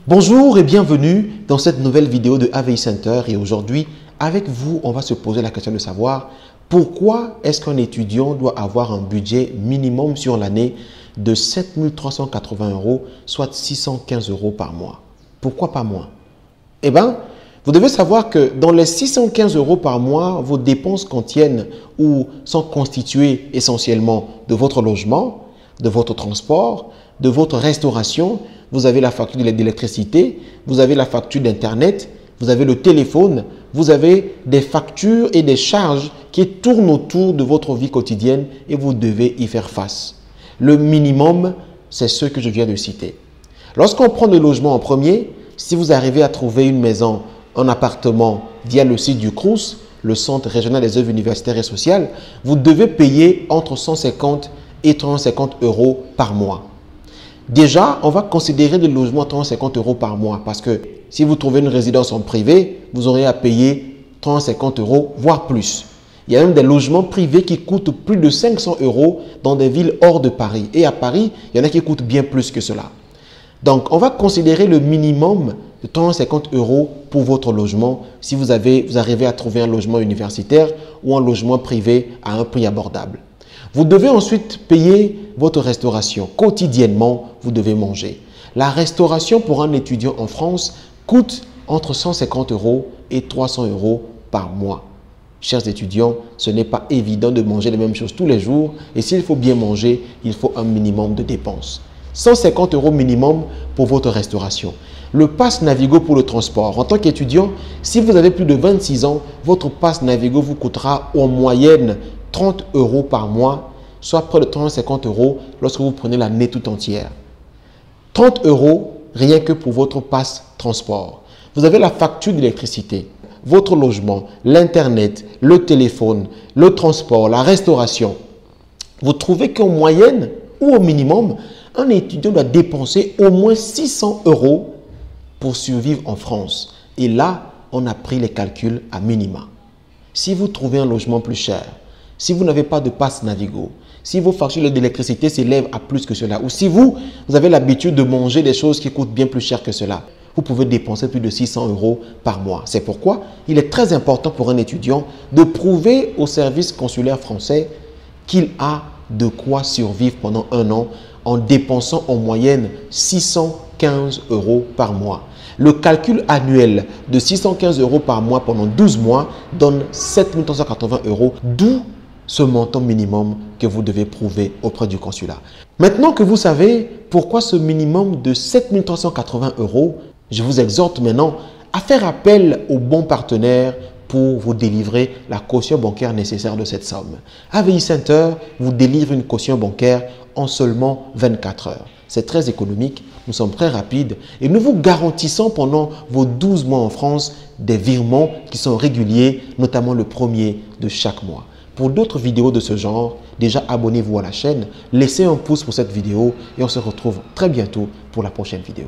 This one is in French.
Bonjour et bienvenue dans cette nouvelle vidéo de AVI Center et aujourd'hui, avec vous, on va se poser la question de savoir pourquoi est-ce qu'un étudiant doit avoir un budget minimum sur l'année de 7 380 €, soit 615 € par mois. Pourquoi pas moins? Eh bien, vous devez savoir que dans les 615 € par mois, vos dépenses contiennent ou sont constituées essentiellement de votre logement, de votre transport, de votre restauration. Vous avez la facture d'électricité, vous avez la facture d'Internet, vous avez le téléphone, vous avez des factures et des charges qui tournent autour de votre vie quotidienne et vous devez y faire face. Le minimum, c'est ce que je viens de citer. Lorsqu'on prend le logement en premier, si vous arrivez à trouver une maison, un appartement via le site du CROUS, le Centre régional des œuvres universitaires et sociales, vous devez payer entre 150 et 350 € par mois. Déjà, on va considérer le logement à 350 € par mois parce que si vous trouvez une résidence en privé, vous aurez à payer 350 €, voire plus. Il y a même des logements privés qui coûtent plus de 500 € dans des villes hors de Paris. Et à Paris, il y en a qui coûtent bien plus que cela. Donc, on va considérer le minimum de 350 € pour votre logement si vous arrivez à trouver un logement universitaire ou un logement privé à un prix abordable. Vous devez ensuite payer votre restauration. Quotidiennement, vous devez manger. La restauration pour un étudiant en France coûte entre 150 € et 300 € par mois. Chers étudiants, ce n'est pas évident de manger les mêmes choses tous les jours et s'il faut bien manger, il faut un minimum de dépenses. 150 € minimum pour votre restauration. Le pass Navigo pour le transport. En tant qu'étudiant, si vous avez plus de 26 ans, votre pass Navigo vous coûtera en moyenne 30 € par mois, soit près de 350 € lorsque vous prenez l'année tout entière. 30 € rien que pour votre pass transport. Vous avez la facture d'électricité, votre logement, l'Internet, le téléphone, le transport, la restauration. Vous trouvez qu'en moyenne ou au minimum, un étudiant doit dépenser au moins 600 € pour survivre en France. Et là, on a pris les calculs à minima. Si vous trouvez un logement plus cher, si vous n'avez pas de pass Navigo, si vos factures d'électricité s'élèvent à plus que cela, ou si vous avez l'habitude de manger des choses qui coûtent bien plus cher que cela, vous pouvez dépenser plus de 600 € par mois. C'est pourquoi il est très important pour un étudiant de prouver au service consulaire français qu'il a de quoi survivre pendant un an en dépensant en moyenne 615 € par mois. Le calcul annuel de 615 € par mois pendant 12 mois donne 7 380 €, d'où ce montant minimum que vous devez prouver auprès du consulat. Maintenant que vous savez pourquoi ce minimum de 7 380 €, je vous exhorte maintenant à faire appel aux bons partenaires pour vous délivrer la caution bancaire nécessaire de cette somme. AVI Center vous délivre une caution bancaire en seulement 24 heures. C'est très économique, nous sommes très rapides et nous vous garantissons pendant vos 12 mois en France des virements qui sont réguliers, notamment le premier de chaque mois. Pour d'autres vidéos de ce genre, déjà abonnez-vous à la chaîne, laissez un pouce pour cette vidéo et on se retrouve très bientôt pour la prochaine vidéo.